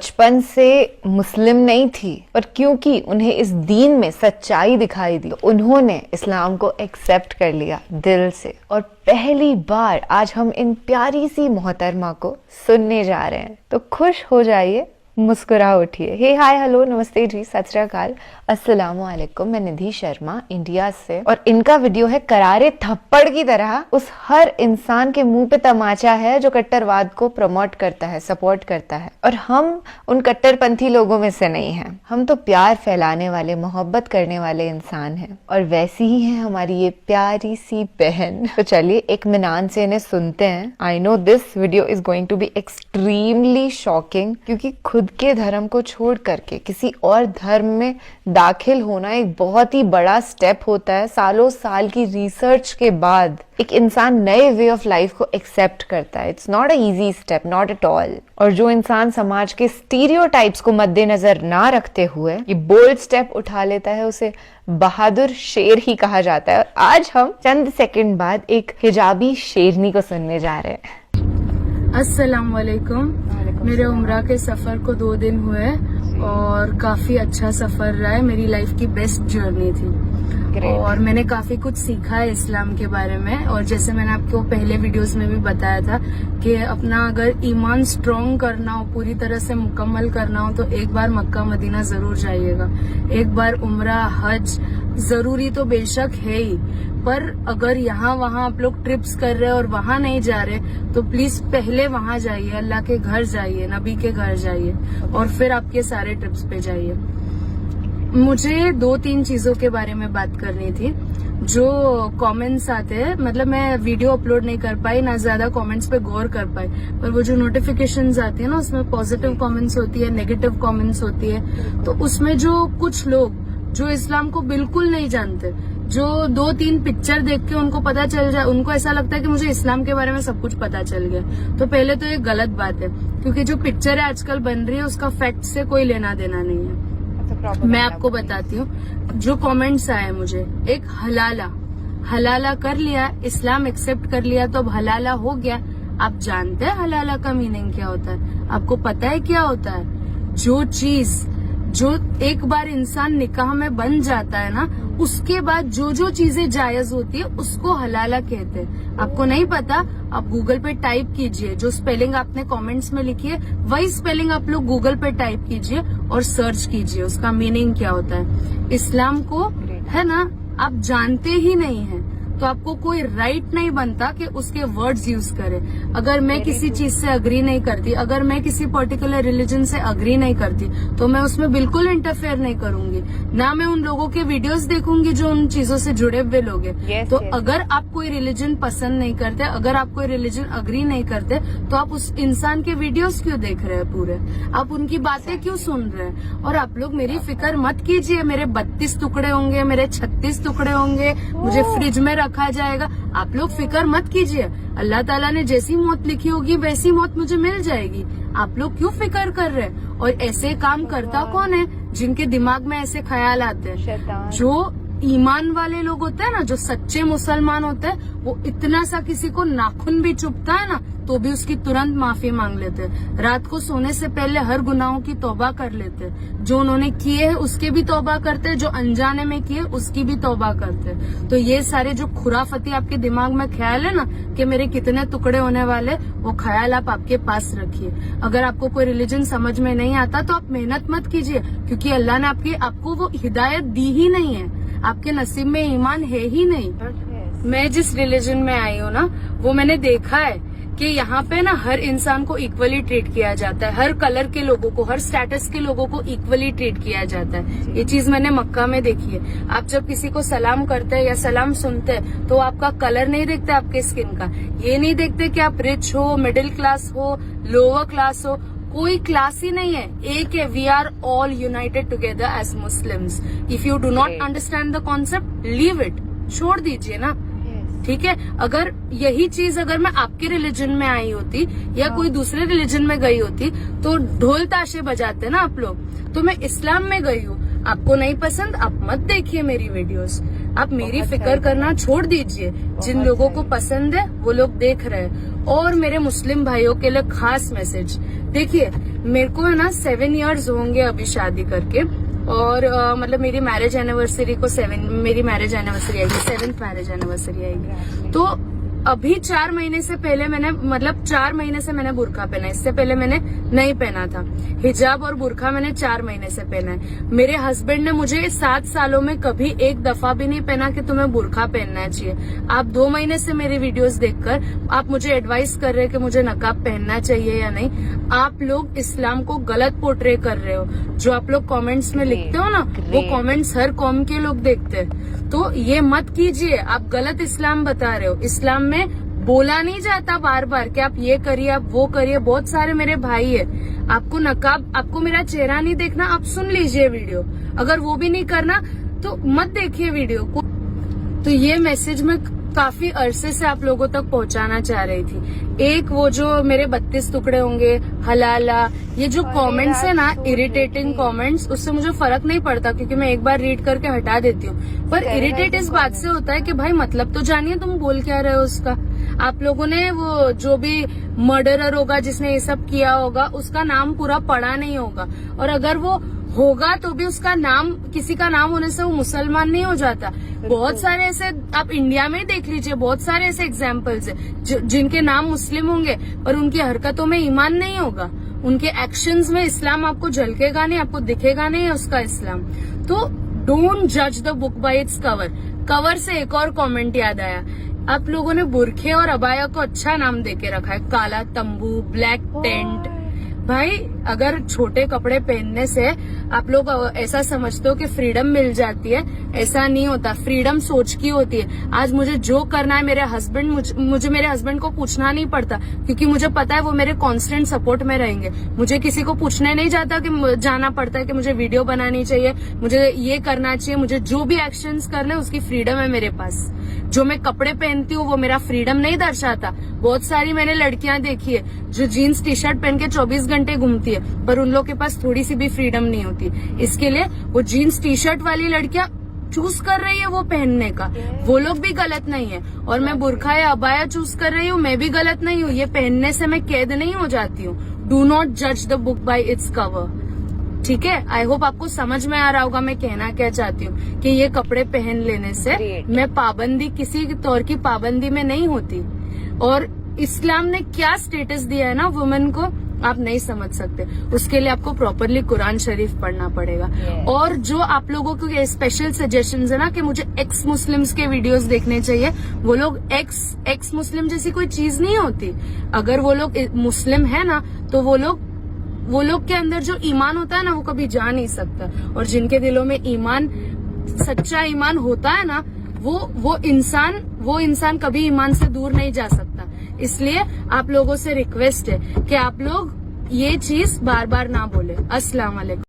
बचपन से मुस्लिम नहीं थी, पर क्योंकि उन्हें इस दीन में सच्चाई दिखाई दी तो उन्होंने इस्लाम को एक्सेप्ट कर लिया दिल से। और पहली बार आज हम इन प्यारी सी मोहतरमा को सुनने जा रहे हैं, तो खुश हो जाइए, मुस्कुरा उठिए। हे हाय हेलो नमस्ते जी, सत श्री अकाल, अस्सलामु अलैकुम। मैं निधि शर्मा इंडिया से, और इनका वीडियो है करारे थप्पड़ की तरह उस हर इंसान के मुंह पे तमाचा है जो कट्टरवाद को प्रमोट करता है, सपोर्ट करता है। और हम उन कट्टरपंथी लोगों में से नहीं हैं, हम तो प्यार फैलाने वाले, मोहब्बत करने वाले इंसान हैं। और वैसी ही है हमारी ये प्यारी सी बहन। तो चलिए एक मिनान से इन्हें सुनते हैं। I know this video is going to be extremely shocking, क्योंकि खुद के धर्म को छोड़ करके किसी और धर्म में दाखिल होना एक बहुत ही बड़ा स्टेप होता है। सालों साल की रिसर्च के बाद एक इंसान नए वे ऑफ लाइफ को एक्सेप्ट करता है। It's not a easy step, not at all. और जो इंसान समाज के स्टीरियोटाइप्स को मद्देनजर ना रखते हुए ये बोल्ड स्टेप उठा लेता है, उसे बहादुर शेर ही कहा जाता है। और आज हम चंद सेकंड बाद एक हिजाबी शेरनी को सुनने जा रहे हैं। अस्सलाम वालेकुम। मेरे उम्रा के सफर को 2 दिन हुए और काफी अच्छा सफर रहा है। मेरी लाइफ की बेस्ट जर्नी थी। Great. और मैंने काफी कुछ सीखा है इस्लाम के बारे में। और जैसे मैंने आपको पहले वीडियोस में भी बताया था कि अपना अगर ईमान स्ट्रॉन्ग करना हो, पूरी तरह से मुकम्मल करना हो, तो एक बार मक्का मदीना जरूर जाइएगा। एक बार उम्रा हज जरूरी तो बेशक है ही, पर अगर यहाँ वहाँ आप लोग ट्रिप्स कर रहे हैं और वहाँ नहीं जा रहे, तो प्लीज पहले वहाँ जाइए, अल्लाह के घर जाइए, नबी के घर जाइए, और फिर आपके सारे ट्रिप्स पे जाइए। मुझे 2-3 चीजों के बारे में बात करनी थी। जो कमेंट्स आते हैं, मतलब मैं वीडियो अपलोड नहीं कर पाई, ना ज्यादा कमेंट्स पे गौर कर पाई, पर वो जो नोटिफिकेशंस आती है ना, उसमें पॉजिटिव कमेंट्स होती है, नेगेटिव कमेंट्स होती है। तो उसमें जो कुछ लोग जो इस्लाम को बिल्कुल नहीं जानते, जो 2-3 पिक्चर देख के उनको पता चल जाए, उनको ऐसा लगता है कि मुझे इस्लाम के बारे में सब कुछ पता चल गया। तो पहले तो ये गलत बात है, क्योंकि जो पिक्चर है आजकल बन रही है उसका फैक्ट से कोई लेना देना नहीं है। मैं आपको बताती हूँ जो कमेंट्स आए मुझे। एक हलाला कर लिया, इस्लाम एक्सेप्ट कर लिया, तो अब हलाला हो गया। आप जानते हैं हलाला का मीनिंग क्या होता है? आपको पता है क्या होता है? जो चीज जो एक बार इंसान निकाह में बन जाता है ना, उसके बाद जो जो चीजें जायज होती है उसको हलाला कहते हैं। आपको नहीं पता? आप गूगल पे टाइप कीजिए, जो स्पेलिंग आपने कमेंट्स में लिखी है वही स्पेलिंग आप लोग गूगल पे टाइप कीजिए और सर्च कीजिए उसका मीनिंग क्या होता है। इस्लाम को है ना आप जानते ही नहीं है, तो आपको कोई राइट नहीं बनता कि उसके वर्ड्स यूज करे। अगर मैं किसी चीज से अग्री नहीं करती, अगर मैं किसी पर्टिकुलर रिलीजन से अग्री नहीं करती, तो मैं उसमें बिल्कुल इंटरफेयर नहीं करूंगी। ना मैं उन लोगों के वीडियोस देखूंगी जो उन चीजों से जुड़े हुए लोग हैं। तो अगर आप कोई रिलीजन पसंद नहीं करते, अगर आप कोई रिलीजन अग्री नहीं करते, तो आप उस इंसान के वीडियोस क्यों देख रहे हैं? पूरे आप उनकी बातें क्यों सुन रहे हैं? और आप लोग मेरी फिक्र मत कीजिए, मेरे 32 टुकड़े होंगे, मेरे 36 टुकड़े होंगे, मुझे फ्रिज में रखा जाएगा। आप लोग फिक्र मत कीजिए, अल्लाह ताला ने जैसी मौत लिखी होगी वैसी मौत मुझे मिल जाएगी। आप लोग क्यों फिक्र कर रहे हैं? और ऐसे काम करता कौन है जिनके दिमाग में ऐसे ख्याल आते हैं? जो ईमान वाले लोग होते हैं ना, जो सच्चे मुसलमान होते हैं, वो इतना सा किसी को नाखून भी चुभता है ना, तो भी उसकी तुरंत माफी मांग लेते हैं। रात को सोने से पहले हर गुनाहों की तौबा कर लेते हैं। जो उन्होंने किए है उसके भी तौबा करते हैं, जो अनजाने में किए उसकी भी तौबा करते हैं। तो ये सारे जो खुराफती आपके दिमाग में ख्याल है ना कि मेरे कितने टुकड़े होने वाले, वो ख्याल आप आपके पास रखिए। अगर आपको कोई रिलीजन समझ में नहीं आता तो आप मेहनत मत कीजिए, क्योंकि अल्लाह ने आपको वो हिदायत दी ही नहीं है, आपके नसीब में ईमान है ही नहीं। मैं जिस रिलीजन में आई हूँ ना, वो मैंने देखा है कि यहाँ पे ना हर इंसान को इक्वली ट्रीट किया जाता है। हर कलर के लोगों को, हर स्टेटस के लोगों को इक्वली ट्रीट किया जाता है। ये चीज मैंने मक्का में देखी है। आप जब किसी को सलाम करते हैं या सलाम सुनते हैं, तो आपका कलर नहीं देखते, आपके स्किन का। ये नहीं देखते कि आप रिच हो, मिडिल क्लास हो, लोअर क्लास हो। कोई क्लास ही नहीं है, एक है। We are all united together as Muslims. If you do not understand the concept, leave it, छोड़ दीजिए ना। ठीक है, अगर यही चीज अगर मैं आपके रिलीजन में आई होती या कोई दूसरे रिलीजन में गई होती, तो ढोल ताशे बजाते ना आप लोग। तो मैं इस्लाम में गई हूँ, आपको नहीं पसंद, आप मत देखिए मेरी वीडियोस। आप मेरी फिक्र करना छोड़ दीजिए। जिन लोगों को पसंद है वो लोग देख रहे हैं। और मेरे मुस्लिम भाइयों के लिए खास मैसेज, देखिए मेरे को है ना 7 इयर्स होंगे अभी शादी करके, और मतलब मेरी मैरिज एनिवर्सरी को मेरी मैरिज एनिवर्सरी आएगी, 7th मैरिज एनिवर्सरी आएगी। तो अभी 4 महीने से पहले मैंने, मतलब 4 महीने से मैंने बुर्का पहना है, इससे पहले मैंने नहीं पहना था। हिजाब और बुर्का मैंने 4 महीने से पहना है। मेरे हस्बैंड ने मुझे 7 सालों में कभी एक दफा भी नहीं पहना कि तुम्हें बुर्का पहनना चाहिए। आप 2 महीने से मेरी वीडियोस देखकर आप मुझे एडवाइस कर रहे हैं कि मुझे नकाब पहनना चाहिए या नहीं। आप लोग इस्लाम को गलत पोर्ट्रे कर रहे हो। जो आप लोग कमेंट्स में लिखते हो ना, वो कमेंट्स हर कौम के लोग देखते हैं। तो ये मत कीजिए, आप गलत इस्लाम बता रहे हो। इस्लाम में बोला नहीं जाता बार बार कि आप ये करिए, आप वो करिए। बहुत सारे मेरे भाई है, आपको नकाब, आपको मेरा चेहरा नहीं देखना, आप सुन लीजिए वीडियो। अगर वो भी नहीं करना तो मत देखिए वीडियो को। तो ये मैसेज मैं काफी अरसे से आप लोगों तक पहुंचाना चाह रही थी। एक वो जो मेरे 32 टुकड़े होंगे, हलाला, ये जो कमेंट्स है ना, इरिटेटिंग कमेंट्स, उससे मुझे फर्क नहीं पड़ता क्योंकि मैं एक बार रीड करके हटा देती हूँ। पर इरिटेट इस बात से होता है कि भाई मतलब तो जानिए तुम बोल क्या रहे हो उसका। आप लोगों ने वो जो भी मर्डरर होगा जिसने ये सब किया होगा, उसका नाम पूरा पढ़ा नहीं होगा, और अगर वो होगा तो भी उसका नाम, किसी का नाम होने से वो मुसलमान नहीं हो जाता। बहुत सारे ऐसे आप इंडिया में ही देख लीजिए, बहुत सारे ऐसे एग्जाम्पल्स है जिनके नाम मुस्लिम होंगे पर उनकी हरकतों में ईमान नहीं होगा, उनके एक्शंस में इस्लाम आपको झलकेगा नहीं, आपको दिखेगा नहीं है उसका इस्लाम। तो डोंट जज the book by its cover. Cover से एक और कमेंट याद आया, आप लोगों ने बुरखे और अबाया को अच्छा नाम देके रखा है, काला तंबू, ब्लैक टेंट। भाई अगर छोटे कपड़े पहनने से आप लोग ऐसा समझते हो कि फ्रीडम मिल जाती है, ऐसा नहीं होता। फ्रीडम सोच की होती है। आज मुझे जो करना है, मेरे हस्बैंड, मुझे मेरे हस्बैंड को पूछना नहीं पड़ता क्योंकि मुझे पता है वो मेरे कांस्टेंट सपोर्ट में रहेंगे। मुझे किसी को पूछने नहीं जाता कि जाना पड़ता है कि मुझे वीडियो बनानी चाहिए, मुझे ये करना चाहिए। मुझे जो भी एक्शंस करने उसकी फ्रीडम है मेरे पास। जो मैं कपड़े पहनती हूँ वो मेरा फ्रीडम नहीं दर्शाता। बहुत सारी मैंने लड़कियां देखी है जो जीन्स टी शर्ट पहन के 24 घंटे घूमती है, पर उन लोग के पास थोड़ी सी भी फ्रीडम नहीं होती। इसके लिए वो जीन्स टी शर्ट वाली लड़कियां चूज कर रही है वो पहनने का, वो लोग भी गलत नहीं है। और मैं बुरखा या अबाया चूज कर रही हूँ, मैं भी गलत नहीं हूँ। ये पहनने से मैं कैद नहीं हो जाती हूँ। डू नॉट जज the book by its cover. ठीक है, आई होप आपको समझ में आ रहा होगा मैं कहना क्या चाहती हूँ कि ये कपड़े पहन लेने से मैं पाबंदी, किसी तौर की पाबंदी में नहीं होती। और इस्लाम ने क्या स्टेटस दिया है ना वुमेन को, आप नहीं समझ सकते। उसके लिए आपको प्रॉपरली कुरान शरीफ पढ़ना पड़ेगा। और जो आप लोगों को स्पेशल सजेशंस है ना कि मुझे एक्स मुस्लिम्स के वीडियोस देखने चाहिए, वो लोग एक्स मुस्लिम जैसी कोई चीज नहीं होती। अगर वो लोग मुस्लिम है ना तो वो लोग के अंदर जो ईमान होता है ना वो कभी जा नहीं सकता। और जिनके दिलों में ईमान, सच्चा ईमान होता है ना, वो इंसान कभी ईमान से दूर नहीं जा सकता। इसलिए आप लोगों से रिक्वेस्ट है कि आप लोग ये चीज बार बार ना बोले। अस्सलाम वालेकुम।